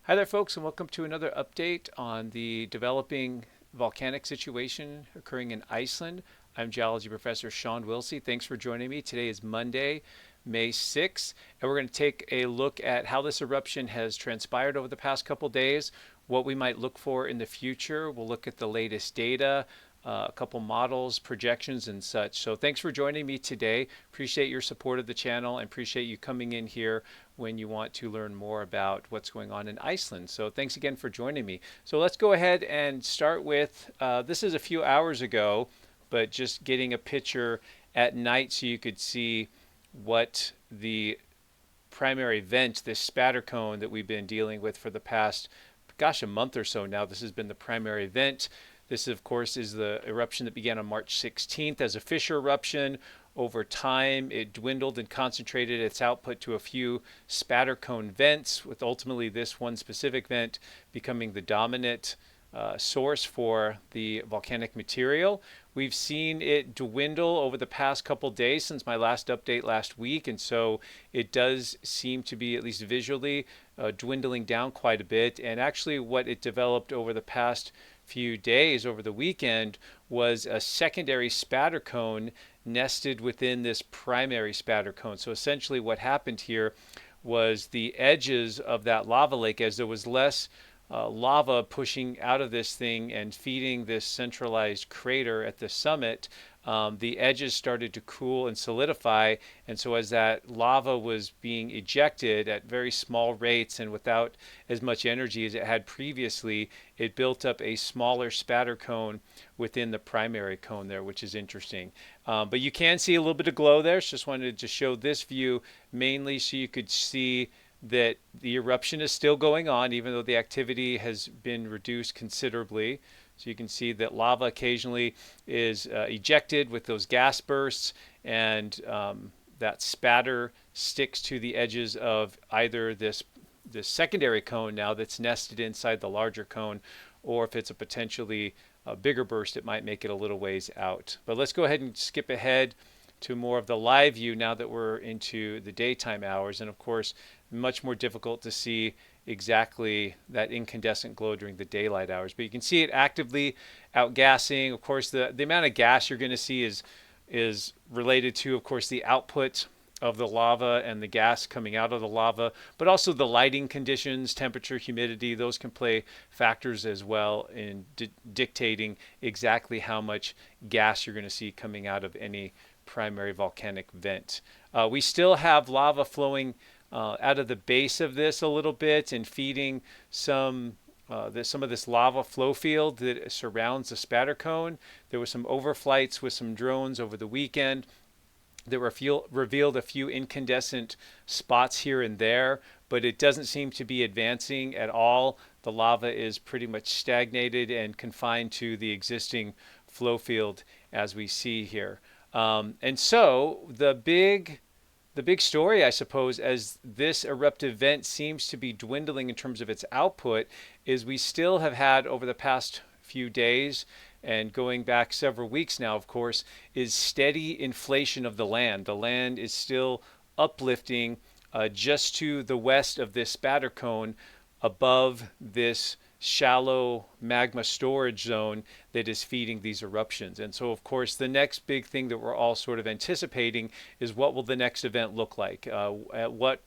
Hi there, folks, and welcome to another update on the developing volcanic situation occurring in Iceland. I'm Geology Professor Shawn Willsey. Thanks for joining me. Today is Monday, May 6th, and we're going to take a look at how this eruption has transpired over the past couple days, what we might look for in the future. We'll look at the latest data, a couple models, projections, and such. So thanks for joining me today. Appreciate your support of the channel and appreciate you coming in here when you want to learn more about what's going on in Iceland. So thanks again for joining me. So let's go ahead and start with, this is a few hours ago, but just getting a picture at night so you could see what the primary vent, this spatter cone that we've been dealing with for the past, gosh, a month or so now. This has been the primary vent. This, of course, is the eruption that began on March 16th as a fissure eruption. Over time, it dwindled and concentrated its output to a few spatter cone vents, with ultimately this one specific vent becoming the dominant source for the volcanic material. We've seen it dwindle over the past couple days since my last update last week, and so it does seem to be, at least visually, dwindling down quite a bit. And actually what it developed over the past few days over the weekend was a secondary spatter cone nested within this primary spatter cone. So essentially what happened here was the edges of that lava lake, as there was less lava pushing out of this thing and feeding this centralized crater at the summit, the edges started to cool and solidify. And so as that lava was being ejected at very small rates and without as much energy as it had previously, it built up a smaller spatter cone within the primary cone there, which is interesting. But you can see a little bit of glow there. So just wanted to show this view mainly so you could see that the eruption is still going on, even though the activity has been reduced considerably. So you can see that lava occasionally is ejected with those gas bursts, and that spatter sticks to the edges of either this secondary cone now that's nested inside the larger cone, or if it's a potentially bigger burst, it might make it a little ways out. But let's go ahead and skip ahead to more of the live view now that we're into the daytime hours. And of course, much more difficult to see exactly that incandescent glow during the daylight hours. But you can see it actively outgassing. Of course, the amount of gas you're going to see is related to, of course, the output of the lava and the gas coming out of the lava, but also the lighting conditions, temperature, humidity. Those can play factors as well in dictating exactly how much gas you're going to see coming out of any primary volcanic vent. We still have lava flowing out of the base of this a little bit and feeding some of this lava flow field that surrounds the spatter cone. There was some overflights with some drones over the weekend that revealed a few incandescent spots here and there, but it doesn't seem to be advancing at all. The lava is pretty much stagnated and confined to the existing flow field as we see here. And so the big story, I suppose, as this eruptive vent seems to be dwindling in terms of its output, is we still have had over the past few days and going back several weeks now, of course, is steady inflation of the land. The land is still uplifting just to the west of this spatter cone above this shallow magma storage zone that is feeding these eruptions. And so, of course, the next big thing that we're all sort of anticipating is what will the next event look like? At what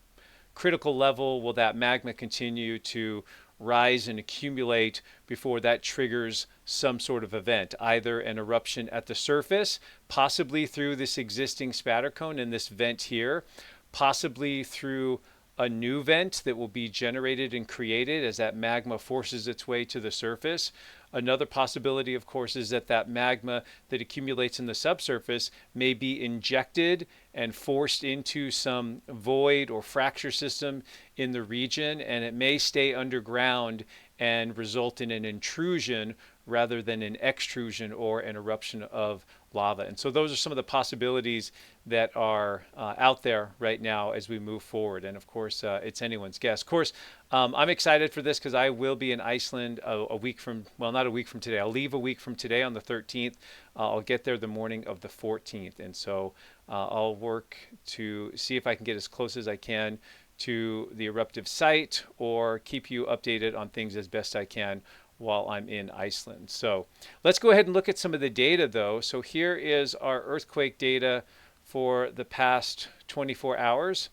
critical level will that magma continue to rise and accumulate before that triggers some sort of event, either an eruption at the surface, possibly through this existing spatter cone and this vent here, possibly through a new vent that will be generated and created as that magma forces its way to the surface. Another possibility, of course, is that that magma that accumulates in the subsurface may be injected and forced into some void or fracture system in the region, and it may stay underground and result in an intrusion rather than an extrusion or an eruption of lava. And so those are some of the possibilities that are out there right now as we move forward. And of course, it's anyone's guess. Of course, I'm excited for this because I will be in Iceland a week from, well, not a week from today. I'll leave a week from today on the 13th. I'll get there the morning of the 14th. And so I'll work to see if I can get as close as I can to the eruptive site or keep you updated on things as best I can while I'm in Iceland. So let's go ahead and look at some of the data though. So here is our earthquake data for the past 24 hours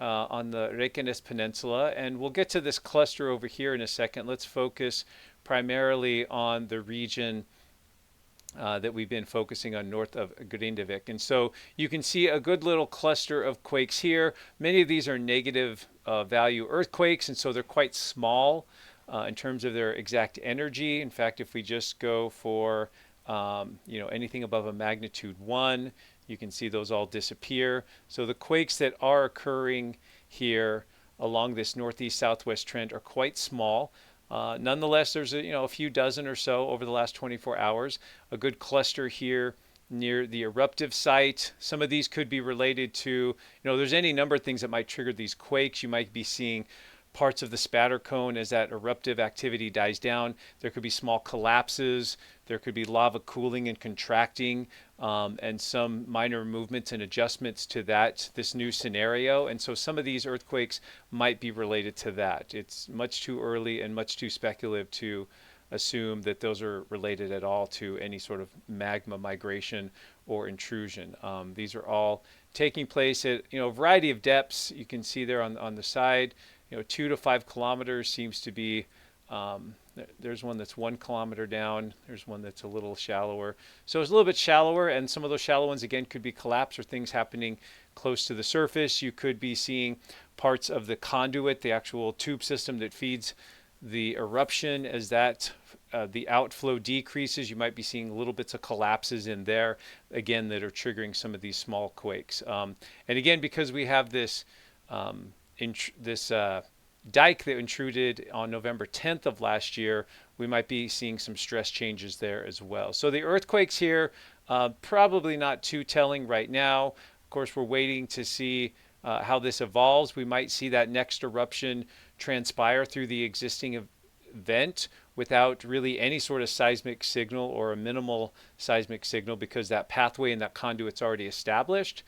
on the Reykjanes Peninsula. And we'll get to this cluster over here in a second. Let's focus primarily on the region that we've been focusing on north of Grindavik. And so you can see a good little cluster of quakes here. Many of these are negative value earthquakes, and so they're quite small in terms of their exact energy. In fact, if we just go for anything above a magnitude 1, you can see those all disappear. So the quakes that are occurring here along this northeast-southwest trend are quite small. Nonetheless, there's a few dozen or so over the last 24 hours. A good cluster here near the eruptive site. Some of these could be related to, there's any number of things that might trigger these quakes. You might be seeing parts of the spatter cone as that eruptive activity dies down. There could be small collapses. There could be lava cooling and contracting, and some minor movements and adjustments to this new scenario. And so some of these earthquakes might be related to that. It's much too early and much too speculative to assume that those are related at all to any sort of magma migration or intrusion. These are all taking place at a variety of depths. You can see there on the side, 2 to 5 kilometers seems to be. There's one that's 1 kilometer down. There's one that's a little shallower. So it's a little bit shallower, and some of those shallow ones again could be collapse or things happening close to the surface. You could be seeing parts of the conduit, the actual tube system that feeds the eruption. As that the outflow decreases, you might be seeing little bits of collapses in there, again, that are triggering some of these small quakes. And again, because we have this dike that intruded on November 10th of last year, we might be seeing some stress changes there as well. So the earthquakes here, probably not too telling right now. Of course, we're waiting to see how this evolves. We might see that next eruption transpire through the existing event without really any sort of seismic signal or a minimal seismic signal, because that pathway and that conduit's already established.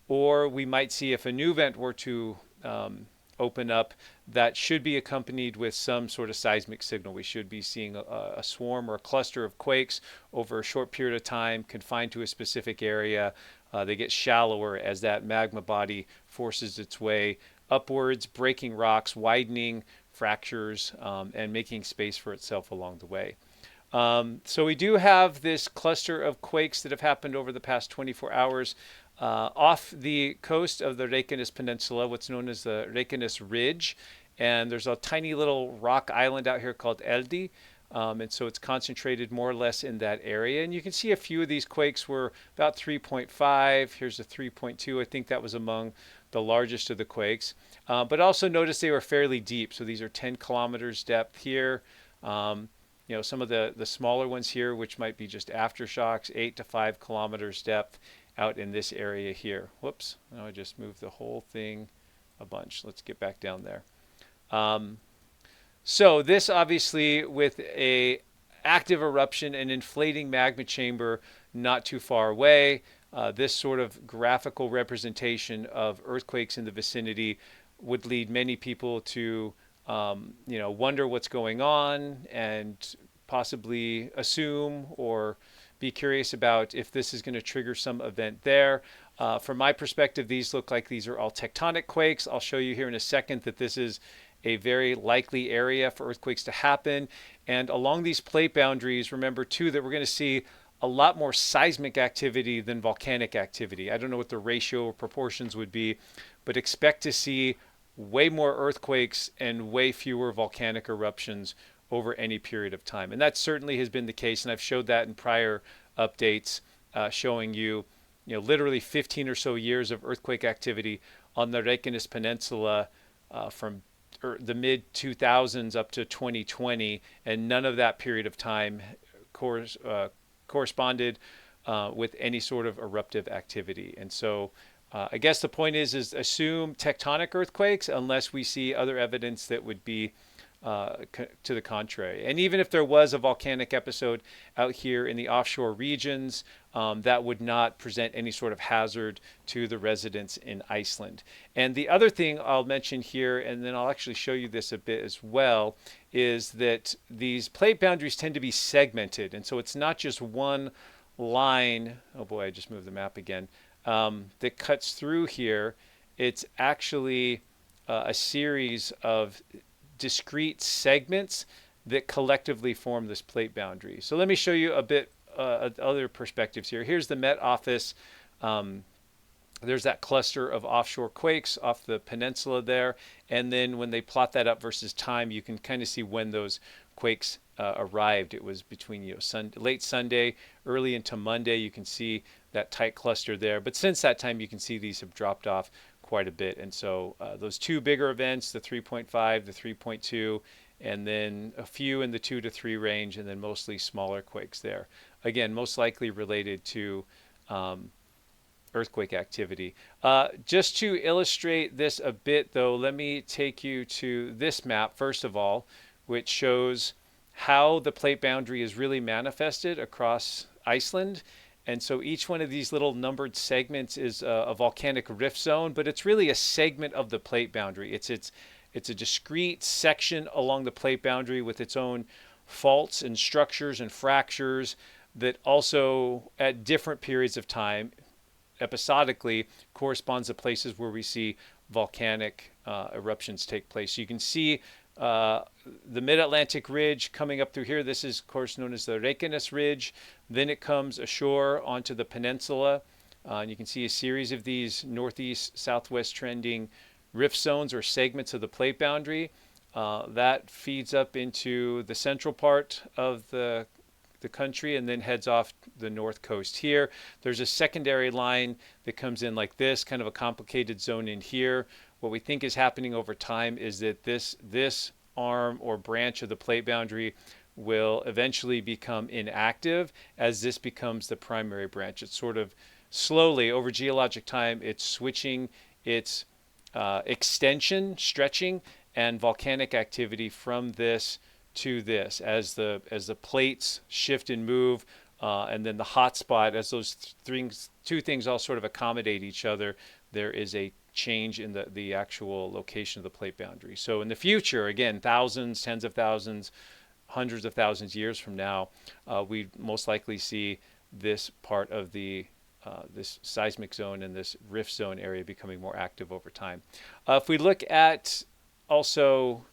Or we might see, if a new event were to open up, that should be accompanied with some sort of seismic signal. We should be seeing a swarm or a cluster of quakes over a short period of time, confined to a specific area. They get shallower as that magma body forces its way upwards, breaking rocks, widening fractures, and making space for itself along the way. So we do have this cluster of quakes that have happened over the past 24 hours. Off the coast of the Reykjanes Peninsula, what's known as the Reykjanes Ridge. And there's a tiny little rock island out here called Eldi. And so it's concentrated more or less in that area. And you can see a few of these quakes were about 3.5. Here's a 3.2. I think that was among the largest of the quakes. But also notice they were fairly deep. So these are 10 kilometers depth here. Some of the smaller ones here, which might be just aftershocks, 8 to 5 kilometers depth out in this area here. Whoops, now I just moved the whole thing a bunch. Let's get back down there. So this obviously with a active eruption and inflating magma chamber not too far away, this sort of graphical representation of earthquakes in the vicinity would lead many people to wonder what's going on and possibly assume or be curious about if this is going to trigger some event there. From my perspective, these look like these are all tectonic quakes. I'll show you here in a second that this is a very likely area for earthquakes to happen. And along these plate boundaries, remember too that we're going to see a lot more seismic activity than volcanic activity. I don't know what the ratio or proportions would be, but expect to see way more earthquakes and way fewer volcanic eruptions over any period of time. And that certainly has been the case, and I've showed that in prior updates, showing you, literally 15 or so years of earthquake activity on the Reykjanes Peninsula from the mid-2000s up to 2020, and none of that period of time corresponded with any sort of eruptive activity. And so I guess the point is assume tectonic earthquakes unless we see other evidence that would be to the contrary. And even if there was a volcanic episode out here in the offshore regions, that would not present any sort of hazard to the residents in Iceland. And the other thing I'll mention here, and then I'll actually show you this a bit as well, is that these plate boundaries tend to be segmented. And so it's not just one line. Oh boy, I just moved the map again. That cuts through here. It's actually a series of discrete segments that collectively form this plate boundary. So let me show you a bit other perspectives here. Here's the Met Office. There's that cluster of offshore quakes off the peninsula there. And then when they plot that up versus time, you can kind of see when those quakes arrived. It was between late Sunday, early into Monday. You can see that tight cluster there. But since that time, you can see these have dropped off quite a bit. And so those two bigger events, the 3.5, the 3.2, and then a few in the 2 to 3 range, and then mostly smaller quakes there. Again, most likely related to earthquake activity. Just to illustrate this a bit, though, let me take you to this map, first of all, which shows how the plate boundary is really manifested across Iceland. And so each one of these little numbered segments is a volcanic rift zone, but it's really a segment of the plate boundary. It's a discrete section along the plate boundary with its own faults and structures and fractures that also, at different periods of time, episodically corresponds to places where we see volcanic eruptions take place. So you can see the Mid-Atlantic Ridge coming up through here. This is, of course, known as the Reykjanes Ridge. Then it comes ashore onto the peninsula. And you can see a series of these northeast-southwest trending rift zones or segments of the plate boundary. That feeds up into the central part of the country and then heads off the north coast here. There's a secondary line that comes in like this, kind of a complicated zone in here. What we think is happening over time is that this arm or branch of the plate boundary will eventually become inactive as this becomes the primary branch. It's sort of slowly, over geologic time, it's switching its extension, stretching, and volcanic activity from this to this as the plates shift and move, and then the hot spot, as those two things all sort of accommodate each other, there is a change in the actual location of the plate boundary. So in the future, again, thousands, tens of thousands, hundreds of thousands years from now, we most likely see this part of this seismic zone and this rift zone area becoming more active over time. If we look at also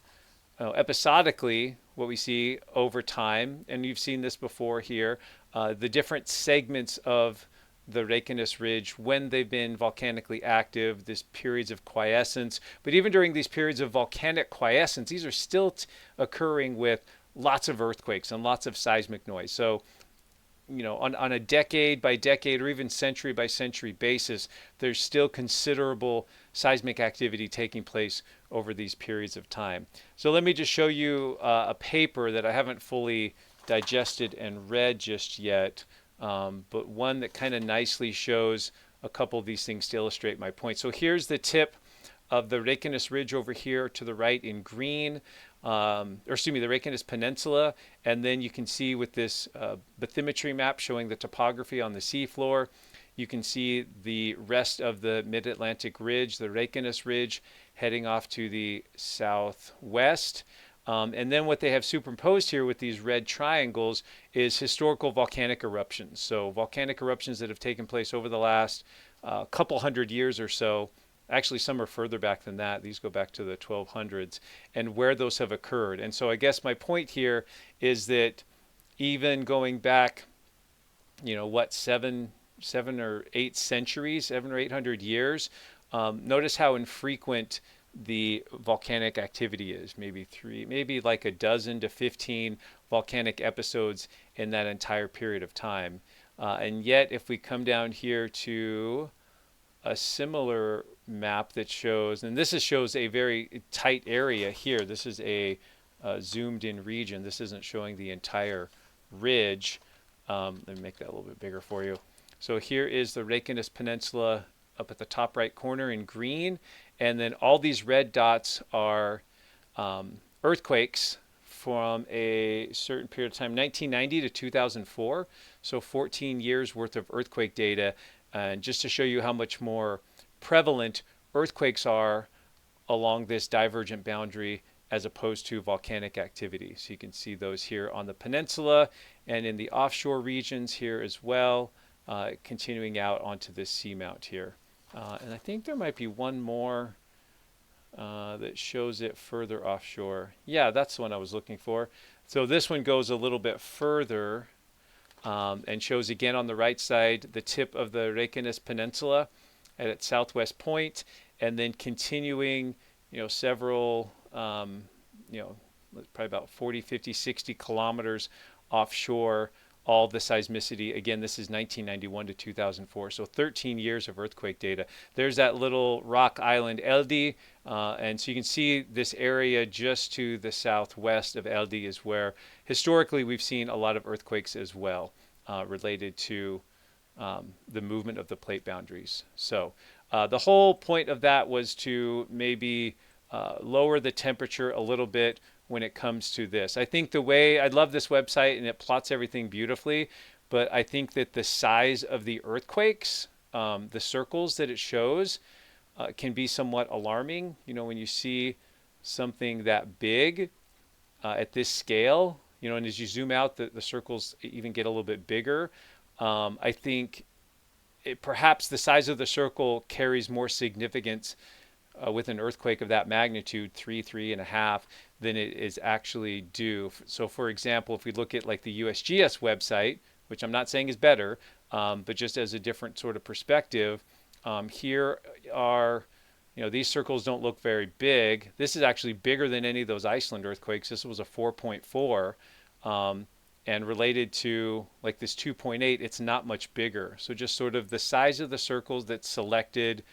episodically, what we see over time, and you've seen this before here, the different segments of the Reykjanes Ridge when they've been volcanically active, these periods of quiescence. But even during these periods of volcanic quiescence, these are still occurring with lots of earthquakes and lots of seismic noise. So, on a decade by decade or even century by century basis, there's still considerable seismic activity taking place over these periods of time. So let me just show you a paper that I haven't fully digested and read just yet, but one that kind of nicely shows a couple of these things to illustrate my point. So here's the tip of the Reykjanes Ridge over here to the right in green, the Reykjanes Peninsula, and then you can see with this bathymetry map showing the topography on the seafloor, you can see the rest of the Mid-Atlantic Ridge, the Reykjanes Ridge, heading off to the southwest. And then what they have superimposed here with these red triangles is historical volcanic eruptions. So volcanic eruptions that have taken place over the last couple hundred years or so. Actually, some are further back than that. These go back to the 1200s, and where those have occurred. And so I guess my point here is that even going back, seven or 8 centuries, 700 or 800 years, notice how infrequent the volcanic activity is. Maybe like a dozen to 15 volcanic episodes in that entire period of time. And yet, if we come down here to a similar map that shows, and this shows a very tight area here. This is a zoomed in region. This isn't showing the entire ridge. Let me make that a little bit bigger for you. So here is the Reykjanes Peninsula up at the top right corner in green, and then all these red dots are earthquakes from a certain period of time, 1990 to 2004. So 14 years worth of earthquake data. And just to show you how much more prevalent earthquakes are along this divergent boundary as opposed to volcanic activity. So you can see those here on the peninsula and in the offshore regions here as well, continuing out onto this seamount here. And I think there might be one more that shows it further offshore. Yeah, that's the one I was looking for. So this one goes a little bit further and shows again on the right side the tip of the Reykjanes Peninsula at its southwest point, and then continuing, several, probably about 40, 50, 60 kilometers offshore, all the seismicity. Again, this is 1991 to 2004, so 13 years of earthquake data. There's that little rock island, Eldi, and so you can see this area just to the southwest of Eldi is where historically we've seen a lot of earthquakes as well, related to the movement of the plate boundaries. So the whole point of that was to maybe lower the temperature a little bit when it comes to this. I think I love this website and it plots everything beautifully, but I think that the size of the earthquakes, the circles that it shows, can be somewhat alarming. When you see something that big at this scale, and as you zoom out, the circles even get a little bit bigger. I think perhaps the size of the circle carries more significance with an earthquake of that magnitude, 3.5, than it is actually due. So for example, if we look at like the USGS website, which I'm not saying is better, but just as a different sort of perspective, here are, these circles don't look very big. This is actually bigger than any of those Iceland earthquakes. This was a 4.4. And related to like this 2.8, it's not much bigger. So just sort of the size of the circles that's selected,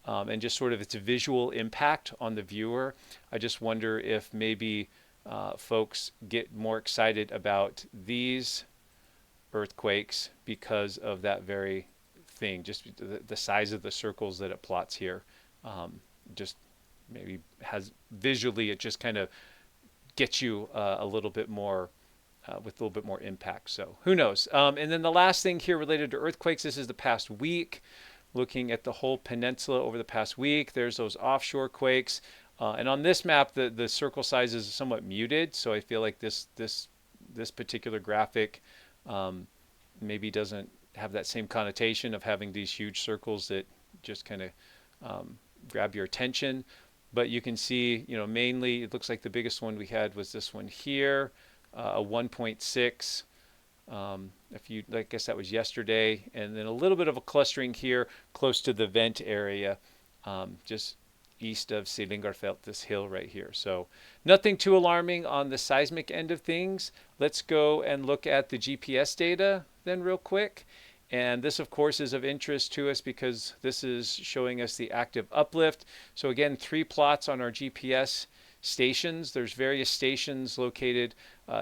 and just sort of its visual impact on the viewer. I just wonder if maybe folks get more excited about these earthquakes because of that very thing, just the size of the circles that it plots here. Just maybe has visually, it just kind of gets you a little bit more with a little bit more impact. So who knows? And then the last thing here related to earthquakes, this is the past week, looking at the whole peninsula over the past week. There's those offshore quakes. And on this map, the circle size is somewhat muted. So I feel like this particular graphic maybe doesn't have that same connotation of having these huge circles that just kind of grab your attention. But you can see, mainly it looks like the biggest one we had was this one here, a 1.6. I guess that was yesterday, and then a little bit of a clustering here close to the vent area, just east of Silingarfelt, this hill right here. So nothing too alarming on the seismic end of things. Let's go and look at the GPS data then real quick. And this, of course, is of interest to us because this is showing us the active uplift. So again, 3 plots on our GPS stations. There's various stations located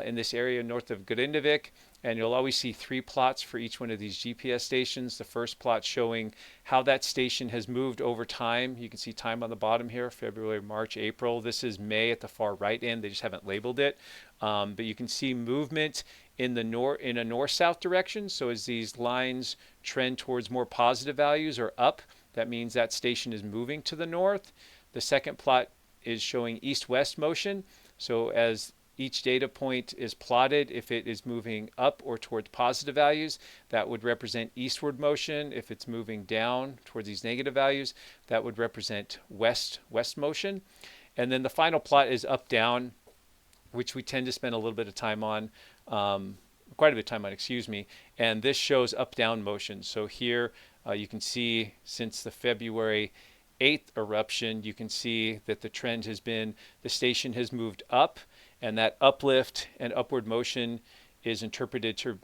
in this area north of Grindavik, and you'll always see 3 plots for each one of these GPS stations. The first plot showing how that station has moved over time. You can see time on the bottom here, February, March, April. This is May at the far right end. They just haven't labeled it. But you can see movement in a north-south direction. So as these lines trend towards more positive values or up, that means that station is moving to the north. The second plot is showing east-west motion. So as each data point is plotted, if it is moving up or towards positive values, that would represent eastward motion. If it's moving down towards these negative values, that would represent west motion. And then the final plot is up-down, which we tend to spend a little bit of time on, quite a bit of time on, excuse me. And this shows up-down motion. So here you can see since the February 8th eruption, you can see that the trend has been, the station has moved up, and that uplift and upward motion is interpreted to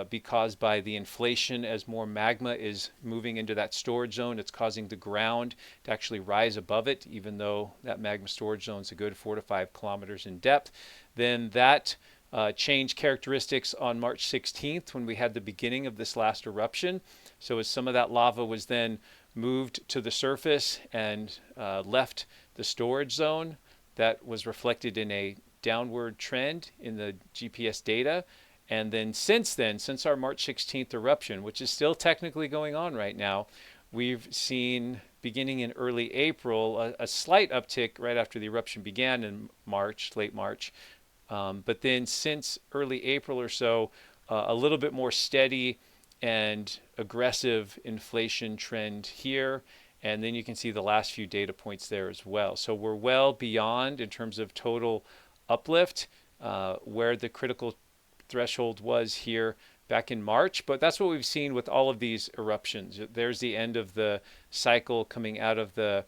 be caused by the inflation as more magma is moving into that storage zone. It's causing the ground to actually rise above it, even though that magma storage zone is a good 4 to 5 kilometers in depth. Then that changed characteristics on March 16th when we had the beginning of this last eruption. So as some of that lava was then moved to the surface and left the storage zone, that was reflected in a downward trend in the GPS data. And then since then, since our March 16th eruption, which is still technically going on right now, we've seen beginning in early April a slight uptick right after the eruption began in March, late March. But then since early April or so, a little bit more steady and aggressive inflation trend here. And then you can see the last few data points there as well. So we're well beyond, in terms of total uplift, where the critical threshold was here back in March. But that's what we've seen with all of these eruptions. There's the end of the cycle coming out of the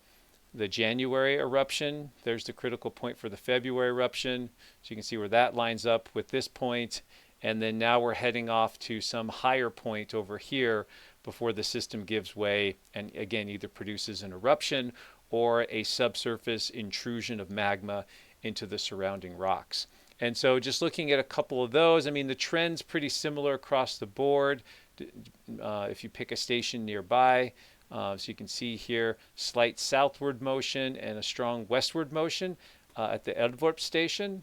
January eruption. There's the critical point for the February eruption. So you can see where that lines up with this point. And then now we're heading off to some higher point over here before the system gives way and again either produces an eruption or a subsurface intrusion of magma into the surrounding rocks. And so just looking at a couple of those, I mean, the trend's pretty similar across the board. If you pick a station nearby, so you can see here slight southward motion and a strong westward motion at the Edvarp station.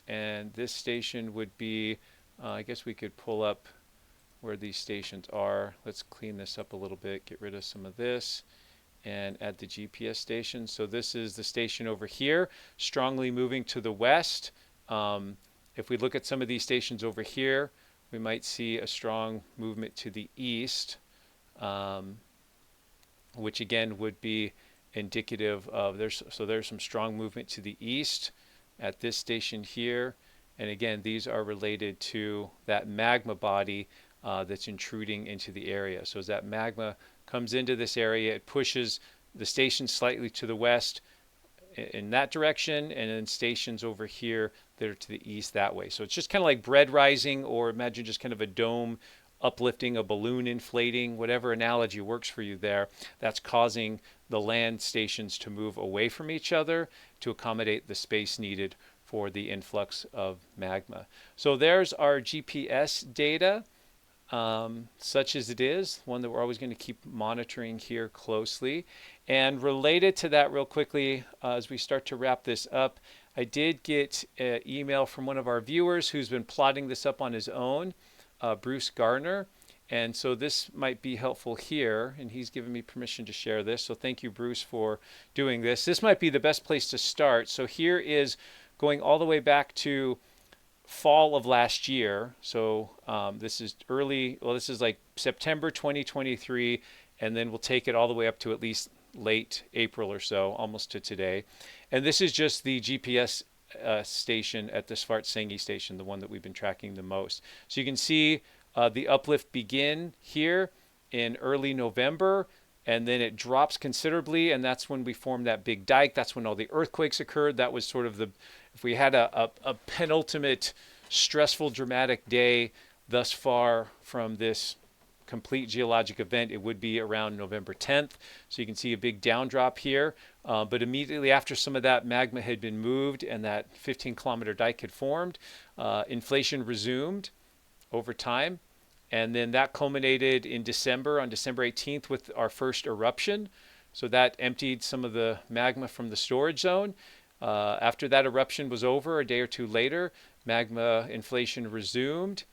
And this station would be, I guess we could pull up where these stations are. Let's clean this up a little bit, get rid of some of this, and add the GPS station. So this is the station over here, strongly moving to the west. If we look at some of these stations over here, we might see a strong movement to the east, which again would be indicative of there's some strong movement to the east at this station here. And again, these are related to that magma body that's intruding into the area. So as that magma comes into this area, it pushes the station slightly to the west in that direction, and then stations over here that are to the east that way. So it's just kind of like bread rising, or imagine just kind of a dome uplifting, a balloon inflating, whatever analogy works for you there. That's causing the land stations to move away from each other to accommodate the space needed for the influx of magma. So there's our GPS data, such as it is, one that we're always going to keep monitoring here closely. And related to that real quickly, as we start to wrap this up, I did get an email from one of our viewers who's been plotting this up on his own, Bruce Gardner. And so this might be helpful here, and he's given me permission to share this. So thank you, Bruce, for doing this. This might be the best place to start. So here is going all the way back to fall of last year. So this is this is like September 2023, and then we'll take it all the way up to at least late April or so, almost to today. And this is just the GPS station at the Svartsengi station, the one that we've been tracking the most. So you can see the uplift begin here in early November, and then it drops considerably, and that's when we formed that big dike. That's when all the earthquakes occurred. That was sort of if we had a penultimate stressful, dramatic day thus far from this complete geologic event, it would be around November 10th. So you can see a big down drop here. But immediately after some of that magma had been moved and that 15-kilometer dike had formed, inflation resumed over time. And then that culminated in December, on December 18th, with our first eruption. So that emptied some of the magma from the storage zone. After that eruption was over, a day or two later, magma inflation resumed.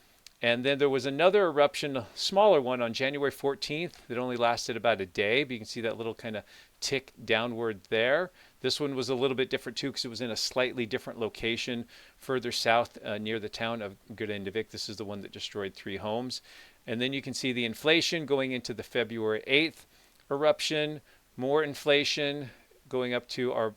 And then there was another eruption, a smaller one, on January 14th that only lasted about a day. But you can see that little kind of tick downward there. This one was a little bit different too because it was in a slightly different location further south near the town of Grindavik. This is the one that destroyed 3 homes. And then you can see the inflation going into the February 8th eruption, more inflation going up to our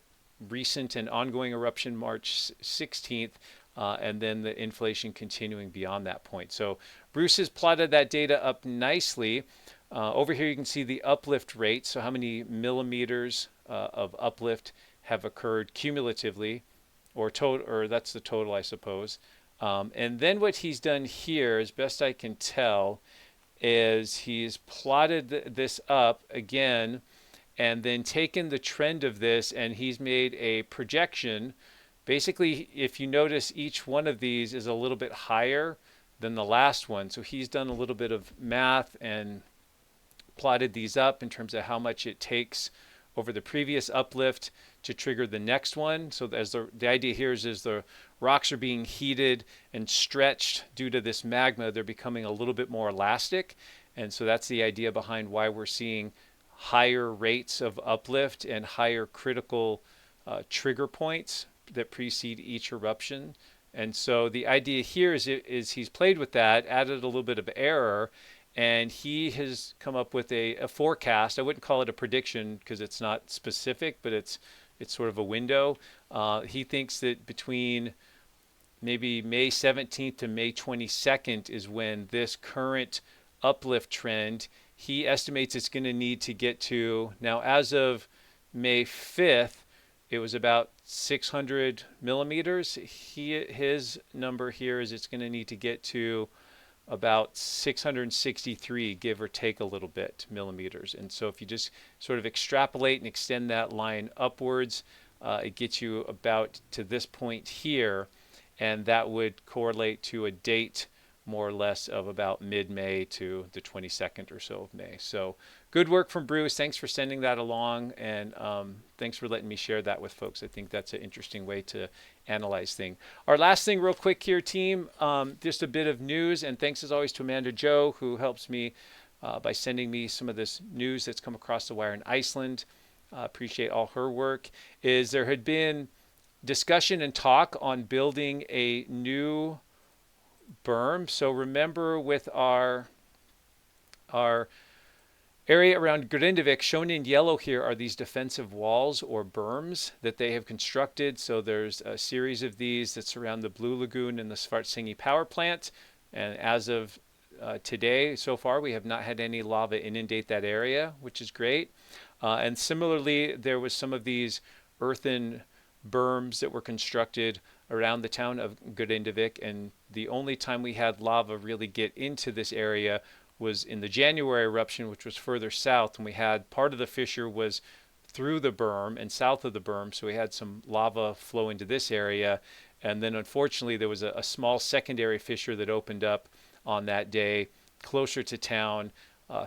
recent and ongoing eruption March 16th. And then the inflation continuing beyond that point. So Bruce has plotted that data up nicely. Over here you can see the uplift rate, so how many millimeters of uplift have occurred cumulatively, or that's the total, I suppose. And then what he's done here, as best I can tell, is he's plotted this up again and then taken the trend of this, and he's made a projection. Basically, if you notice, each one of these is a little bit higher than the last one. So he's done a little bit of math and plotted these up in terms of how much it takes over the previous uplift to trigger the next one. So as the idea here is as the rocks are being heated and stretched due to this magma, they're becoming a little bit more elastic. And so that's the idea behind why we're seeing higher rates of uplift and higher critical trigger points that precede each eruption. And so the idea here is he's played with that, added a little bit of error, and he has come up with a forecast. I wouldn't call it a prediction because it's not specific, but it's sort of a window. He thinks that between maybe May 17th to May 22nd is when this current uplift trend, he estimates it's going to need to get to, now as of May 5th, it was about 600 millimeters. His number here is it's going to need to get to about 663, give or take a little bit, millimeters. And so if you just sort of extrapolate and extend that line upwards, it gets you about to this point here, and that would correlate to a date more or less of about mid-May to the 22nd or so of May. So good work from Bruce. Thanks for sending that along, and thanks for letting me share that with folks. I think that's an interesting way to analyze things. Our last thing real quick here, team, just a bit of news, and thanks as always to Amanda Joe, who helps me by sending me some of this news that's come across the wire in Iceland. Appreciate all her work. There had been discussion and talk on building a new berm. So remember with our area around Grindavik, shown in yellow here are these defensive walls or berms that they have constructed. So there's a series of these that surround the Blue Lagoon and the Svartsengi power plant. And as of today, so far, we have not had any lava inundate that area, which is great. And similarly, there was some of these earthen berms that were constructed around the town of Grindavik, and the only time we had lava really get into this area was in the January eruption, which was further south, and we had part of the fissure was through the berm and south of the berm, so we had some lava flow into this area. And then unfortunately there was a small secondary fissure that opened up on that day closer to town.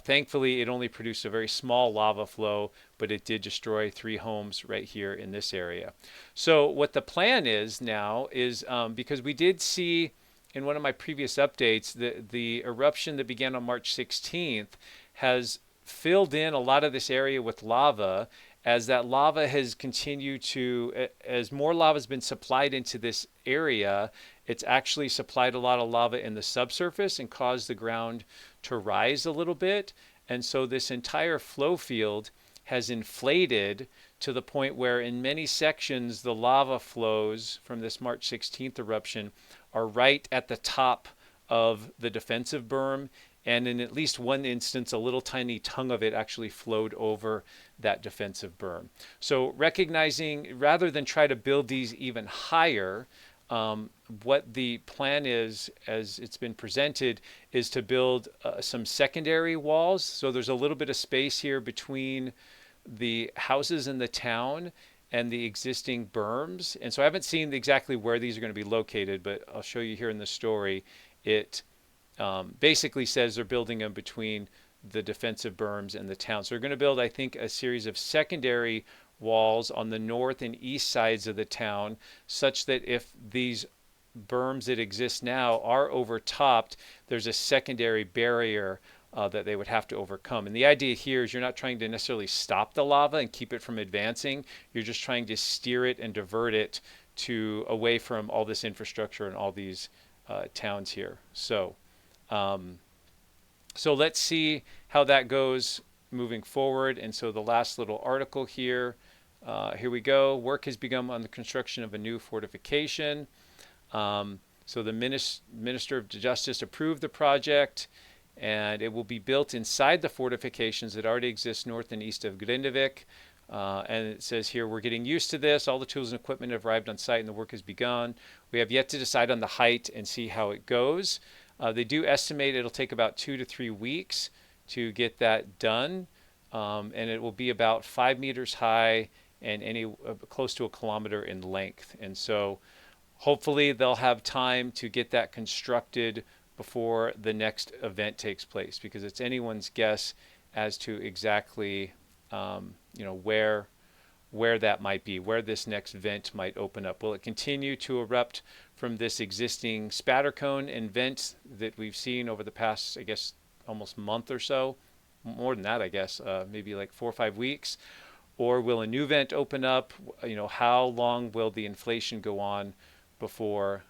Thankfully, it only produced a very small lava flow, but it did destroy 3 homes right here in this area. So what the plan is now is, because we did see in one of my previous updates, the eruption that began on March 16th has filled in a lot of this area with lava. As that lava has continued to, as more lava has been supplied into this area, it's actually supplied a lot of lava in the subsurface and caused the ground to rise a little bit. And so this entire flow field has inflated to the point where in many sections the lava flows from this March 16th eruption are right at the top of the defensive berm. And in at least one instance, a little tiny tongue of it actually flowed over that defensive berm. So recognizing, rather than try to build these even higher, what the plan is, as it's been presented, is to build some secondary walls. So there's a little bit of space here between the houses in the town and the existing berms. And so I haven't seen exactly where these are going to be located, but I'll show you here in the story. It basically says they're building them between the defensive berms and the town. So they're going to build, I think, a series of secondary walls on the north and east sides of the town, such that if these berms that exist now are overtopped, there's a secondary barrier that they would have to overcome. And the idea here is you're not trying to necessarily stop the lava and keep it from advancing. You're just trying to steer it and divert it away from all this infrastructure and all these towns here. So let's see how that goes moving forward. And so the last little article here, here we go. Work has begun on the construction of a new fortification. So the Minister of Justice approved the project, and it will be built inside the fortifications that already exist north and east of Grindavik. And it says here, we're getting used to this. All the tools and equipment have arrived on site and the work has begun. We have yet to decide on the height and see how it goes. They do estimate it'll take about 2 to 3 weeks to get that done. And it will be about 5 meters high and close to 1 kilometer in length. And so hopefully they'll have time to get that constructed before the next event takes place, because it's anyone's guess as to exactly where where that might be, where this next vent might open up. Will it continue to erupt from this existing spatter cone and vent that we've seen over the past, I guess, almost month or so? More than that, I guess, maybe like 4 or 5 weeks. Or will a new vent open up? How long will the inflation go on before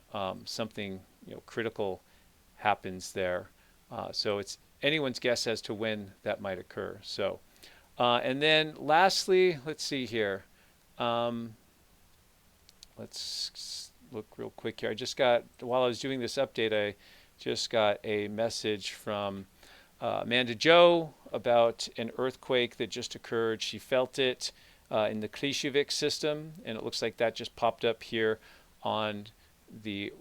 something critical happens there? So it's anyone's guess as to when that might occur. So, and then lastly, let's see here. Let's look real quick here. While I was doing this update, I just got a message from Amanda Joe about an earthquake that just occurred. She felt it in the Grindavik system, and it looks like that just popped up here on the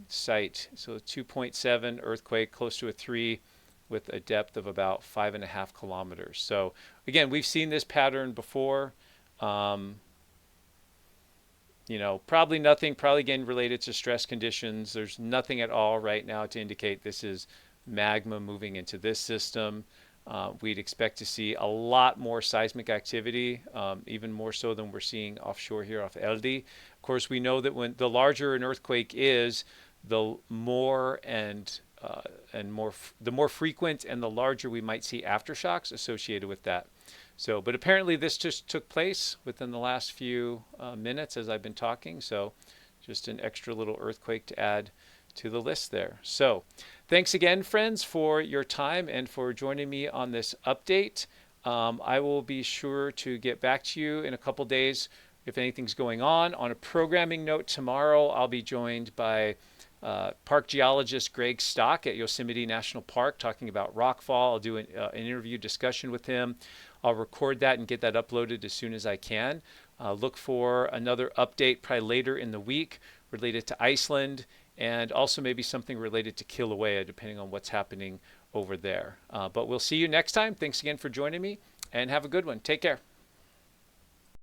site. So 2.7 earthquake, close to a 3, with a depth of about 5.5 kilometers. So again, we've seen this pattern before. Probably nothing, probably again related to stress conditions. There's nothing at all right now to indicate this is magma moving into this system. We'd expect to see a lot more seismic activity, even more so than we're seeing offshore here off Eldi. Of course, we know that when the larger an earthquake is, the more frequent and the larger we might see aftershocks associated with that. So, but apparently this just took place within the last few minutes as I've been talking. So, just an extra little earthquake to add to the list there. So, thanks again, friends, for your time and for joining me on this update. I will be sure to get back to you in a couple days if anything's going on. On a programming note, tomorrow I'll be joined by park geologist Greg Stock at Yosemite National Park talking about rockfall. I'll do an interview discussion with him. I'll record that and get that uploaded as soon as I can. Look for another update probably later in the week related to Iceland, and also maybe something related to Kilauea, depending on what's happening over there. But we'll see you next time. Thanks again for joining me, and have a good one. Take care.